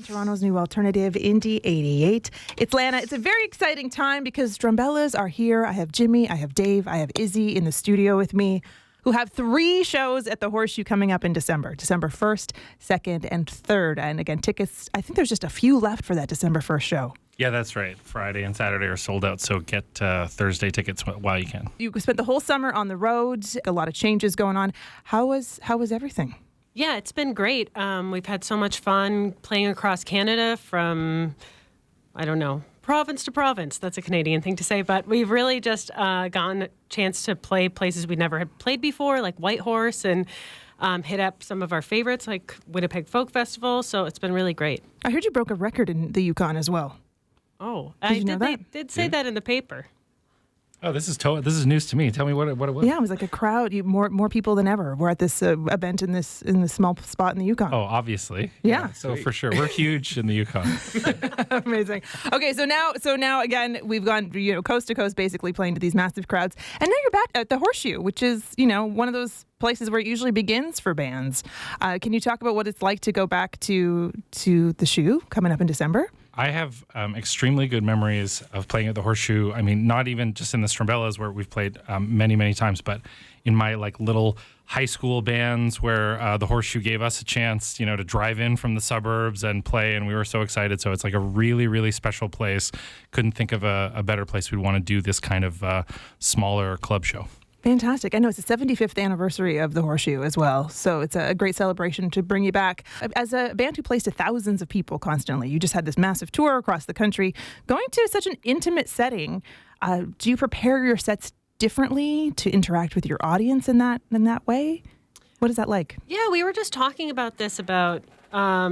Toronto's new alternative, Indie88. It's Lana. It's a very exciting time because Strumbellas are here. I have Jimmy, I have Dave, I have Izzy in the studio with me, who have 3 shows at the Horseshoe coming up in December 1st, 2nd, and 3rd. And again, tickets, I think there's just a few left for that December 1st show. Yeah, that's right. Friday and Saturday are sold out, so get Thursday tickets while you can. You spent the whole summer on the road, a lot of changes going on. How was everything? Yeah, it's been great. We've had so much fun playing across Canada from, I don't know, province to province. That's a Canadian thing to say, but we've really just gotten a chance to play places we never had played before, like Whitehorse, and hit up some of our favorites, like Winnipeg Folk Festival. So it's been really great. I heard you broke a record in the Yukon as well. Oh, They did say that in the paper. Oh, this is news to me. Tell me what it was. Yeah, it was like a crowd. More people than ever were at this event in this small spot in the Yukon. Oh, obviously. Yeah. So for sure, we're huge in the Yukon. Amazing. Okay, so now again, we've gone coast to coast, basically playing to these massive crowds, and now you're back at the Horseshoe, which is one of those places where it usually begins for bands. Can you talk about what it's like to go back to the Shoe coming up in December? I have extremely good memories of playing at the Horseshoe. I mean, not even just in the Strumbellas where we've played many, many times, but in my little high school bands where the Horseshoe gave us a chance, to drive in from the suburbs and play, and we were so excited. So it's like a really, really special place. Couldn't think of a better place we'd want to do this kind of smaller club show. Fantastic. I know it's the 75th anniversary of the Horseshoe as well, so it's a great celebration to bring you back. As a band who plays to thousands of people constantly, you just had this massive tour across the country. Going to such an intimate setting, do you prepare your sets differently to interact with your audience in that way? What is that like? Yeah, we were just talking about this, about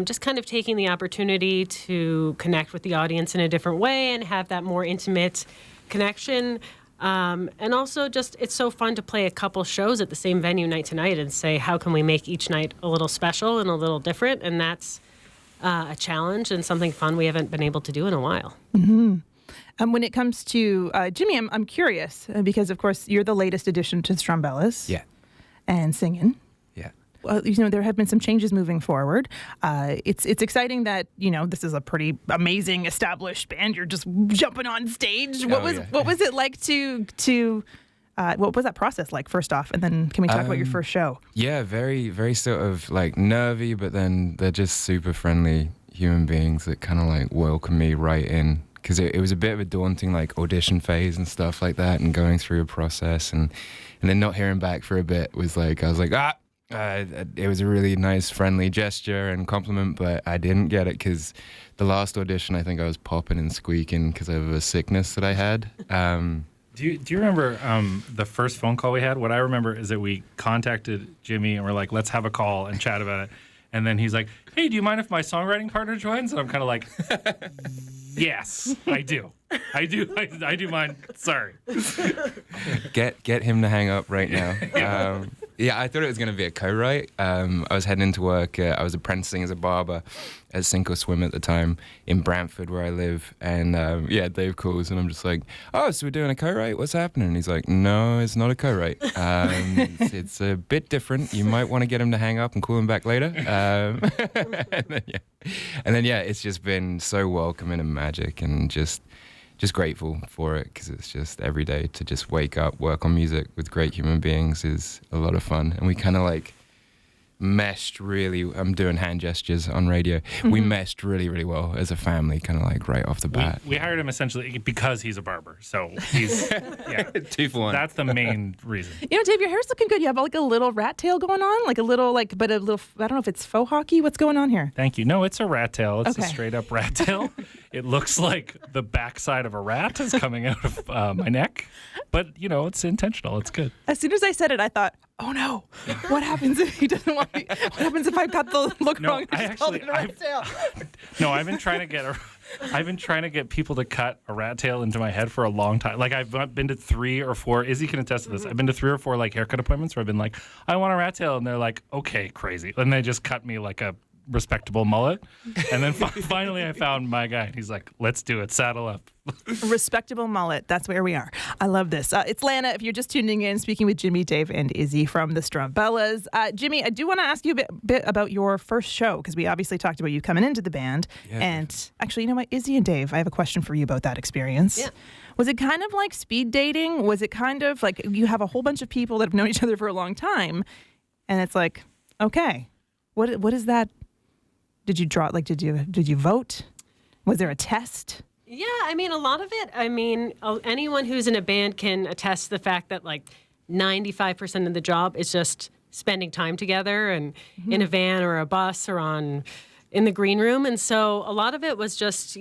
just kind of taking the opportunity to connect with the audience in a different way and have that more intimate connection. And also just, it's so fun to play a couple shows at the same venue night to night and say, how can we make each night a little special and a little different? And that's a challenge and something fun we haven't been able to do in a while. Mm-hmm. When it comes to Jimmy, I'm curious because, of course, you're the latest addition to Strumbellas. Yeah. And singing. Yeah. Well, there have been some changes moving forward. It's exciting that this is a pretty amazing established band. You're just jumping on stage. What was it like to what was that process like, first off, and then can we talk about your first show? Yeah, very, very sort of nervy, but then they're just super friendly human beings that kind of welcome me right in. Because it was a bit of a daunting audition phase and stuff like that, and going through a process and then not hearing back for a bit was I was like, it was a really nice, friendly gesture and compliment, but I didn't get it because the last audition, I think I was popping and squeaking because of a sickness that I had. Do you remember the first phone call we had? What I remember is that we contacted Jimmy and we're like, let's have a call and chat about it. And then he's like, hey, do you mind if my songwriting partner joins? And I'm kind of like, yes, I do. I do mind. Sorry. Get him to hang up right now. Yeah, I thought it was going to be a co-write. I was heading into work. I was apprenticing as a barber at Sink or Swim at the time in Brantford, where I live. And Dave calls, and I'm just like, oh, so we're doing a co-write? What's happening? And he's like, no, it's not a co-write. It's a bit different. You might want to get him to hang up and call him back later. And then, it's just been so welcoming and magic, and just grateful for it, because it's just every day to just wake up, work on music with great human beings is a lot of fun. And we kind of meshed really. I'm doing hand gestures on radio. Mm-hmm. We meshed really, really well as a family, kind of right off the bat. We hired him essentially because he's a barber. So he's 2 for 1. That's the main reason. Dave, your hair's looking good. You have a little rat tail going on, but a little. I don't know if it's faux hockey. What's going on here? Thank you. No, it's a rat tail. It's okay. A straight up rat tail. It looks like the backside of a rat is coming out of my neck, but it's intentional. It's good. As soon as I said it, I thought, oh no, what happens if he doesn't want me? What happens if I got the look wrong? No, I've been trying to get people to cut a rat tail into my head for a long time. I've been to 3 or 4. Izzy can attest to this. I've been to 3 or 4 haircut appointments where I've been like, I want a rat tail, and they're like, okay, crazy, and they just cut me like a respectable mullet. And then finally I found my guy. And he's like, let's do it. Saddle up. Respectable mullet. That's where we are. I love this. It's Lana. If you're just tuning in, speaking with Jimmy, Dave, and Izzy from the Strumbellas. Jimmy, I do want to ask you a bit about your first show, because we obviously talked about you coming into the band. Yeah, and actually, you know what, Izzy and Dave, I have a question for you about that experience. Yeah. Was it kind of like speed dating? Was it kind of like you have a whole bunch of people that have known each other for a long time, and it's like, okay, what is that? Did you draw? Like, did you vote? Was there a test? Yeah, I mean, a lot of it. I mean, anyone who's in a band can attest to the fact that like 95% of the job is just spending time together and in a van or a bus or in the green room. And so a lot of it was just,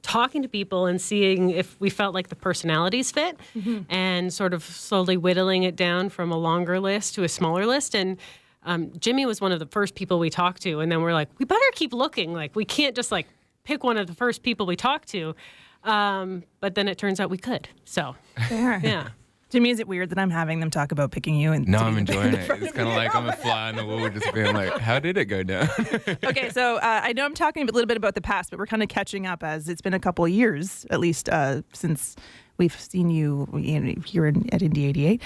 talking to people and seeing if we felt like the personalities fit and sort of slowly whittling it down from a longer list to a smaller list. And Jimmy was one of the first people we talked to. And then we're like, we better keep looking. Like, we can't just like pick one of the first people we talked to. But then it turns out we could. So, yeah. Jimmy, is it weird that I'm having them talk about picking you? No, I'm enjoying it. It's kind of like I'm a fly on the wall, just being like, how did it go down? Okay, so I know I'm talking a little bit about the past, but we're kind of catching up as it's been a couple of years, at least, since we've seen you here at Indie88.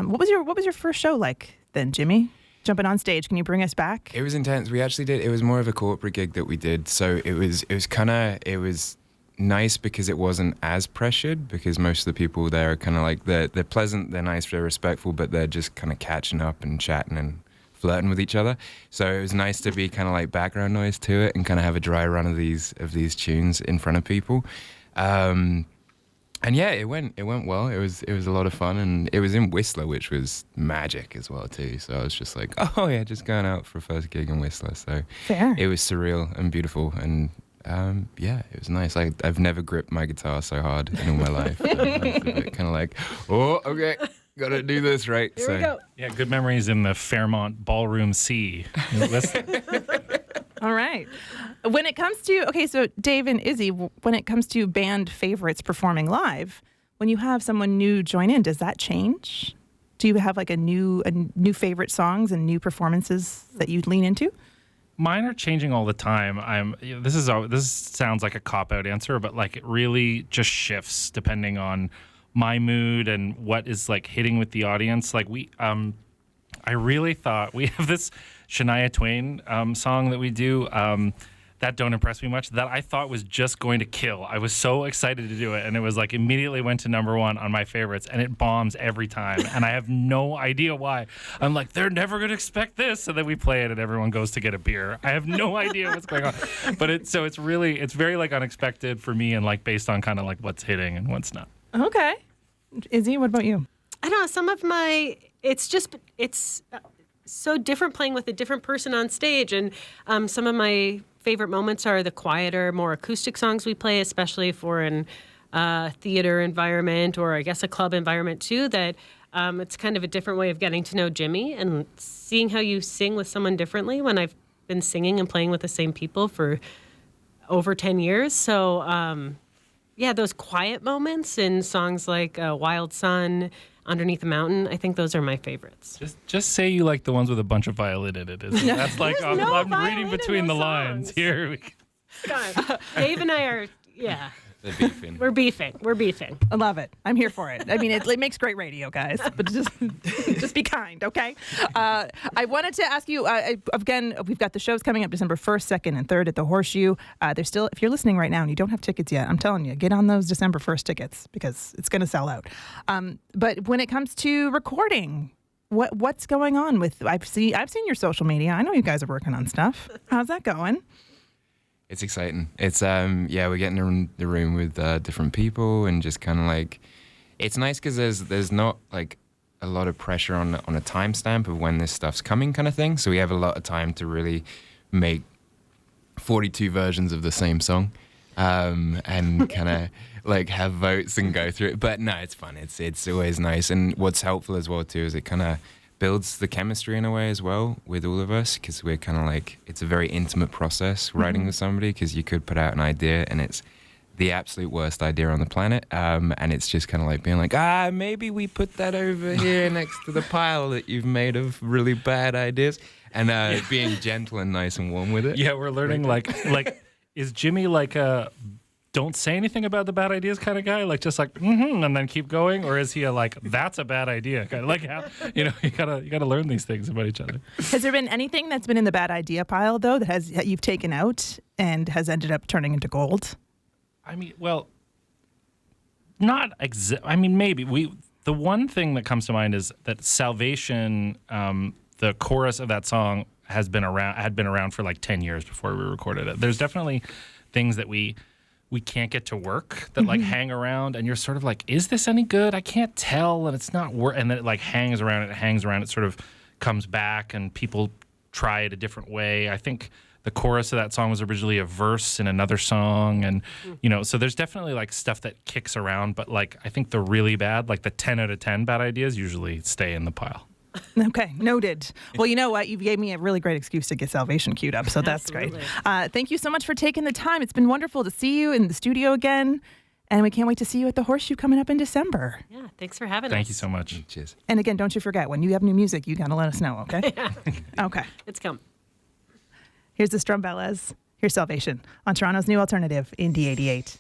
What was your first show like then, Jimmy? Jumping on stage, can you bring us back? It was intense. We actually did. It was more of a corporate gig that we did, so it was nice because it wasn't as pressured, because most of the people there are kind of like they're pleasant, they're nice, they're respectful, but they're just kind of catching up and chatting and flirting with each other. So it was nice to be kind of like background noise to it and kind of have a dry run of these tunes in front of people. And yeah, it went well. It was a lot of fun, and it was in Whistler, which was magic as well too. So I was just like, oh yeah, just going out for a first gig in Whistler. So fair. It was surreal and beautiful, and yeah, it was nice. I've never gripped my guitar so hard in all my life. Kind of like, oh, okay, gotta do this right. Here we go. Yeah, good memories in the Fairmont Ballroom C. All right. When it comes to, so Dave and Izzy, when it comes to band favorites performing live, when you have someone new join in, does that change? Do you have like a new favorite songs and new performances that you lean into? Mine are changing all the time. This sounds like a cop-out answer, but like it really just shifts depending on my mood and what is like hitting with the audience. Like I really thought we have this Shania Twain song that we do that don't impress me much, that I thought was just going to kill. I was so excited to do it, and it was like immediately went to number one on my favorites, and it bombs every time, and I have no idea why. I'm like, they're never going to expect this, and then we play it, and everyone goes to get a beer. I have no idea what's going on, but it's very like unexpected for me, and like based on kind of like what's hitting and what's not. Okay, Izzy, what about you? I don't know. Some of it's so different playing with a different person on stage, and some of my favorite moments are the quieter, more acoustic songs we play, especially for an theater environment or I guess a club environment too, that it's kind of a different way of getting to know Jimmy and seeing how you sing with someone differently when I've been singing and playing with the same people for over 10 years. So yeah, those quiet moments in songs like Wild Sun, Underneath the Mountain, I think those are my favorites. Just say you like the ones with a bunch of violin in it. That's like I'm reading between the lines here. God, Dave and I are, yeah. They're beefing. We're beefing. I love it. I'm here for it. I mean, it makes great radio, guys. But just be kind, okay? I wanted to ask you again. We've got the shows coming up December 1st, 2nd, and 3rd at the Horseshoe. There's still, if you're listening right now and you don't have tickets yet, I'm telling you, get on those December 1st tickets because it's going to sell out. But when it comes to recording, what's going on with? I've seen your social media. I know you guys are working on stuff. How's that going? It's exciting. It's yeah, we're getting in the room with different people and just kind of like, it's nice because there's not like a lot of pressure on a timestamp of when this stuff's coming kind of thing. So we have a lot of time to really make 42 versions of the same song and kind of like have votes and go through it. But no, it's fun. It's always nice. And what's helpful as well too is it kind of builds the chemistry in a way as well with all of us, because we're kind of like, it's a very intimate process writing with somebody, because you could put out an idea and it's the absolute worst idea on the planet, and it's just kind of like being like, maybe we put that over here next to the pile that you've made of really bad ideas, and being gentle and nice and warm with it. Yeah, we're learning like is Jimmy like a don't say anything about the bad ideas kind of guy, like just like and then keep going, or is he a like that's a bad idea kind of like how, you gotta learn these things about each other. Has there been anything that's been in the bad idea pile though that you've taken out and has ended up turning into gold? I mean, well, not I mean, maybe the one thing that comes to mind is that Salvation, the chorus of that song had been around for like 10 years before we recorded it. There's definitely things that we can't get to work that like hang around, and you're sort of like, is this any good? I can't tell, and it's not and then it like hangs around, it sort of comes back, and people try it a different way. I think the chorus of that song was originally a verse in another song, and so there's definitely like stuff that kicks around, but like I think the really bad, like the 10 out of 10 bad ideas usually stay in the pile. Okay, noted. Well, you know what? You gave me a really great excuse to get Salvation queued up, so that's great. Thank you so much for taking the time. It's been wonderful to see you in the studio again, and we can't wait to see you at the Horseshoe coming up in December. Yeah, thanks for having us. Thank you so much. Cheers. And again, don't you forget, when you have new music, you got to let us know, okay? Yeah. Okay. It's come. Here's the Strumbellas. Here's Salvation on Toronto's new alternative, Indie88.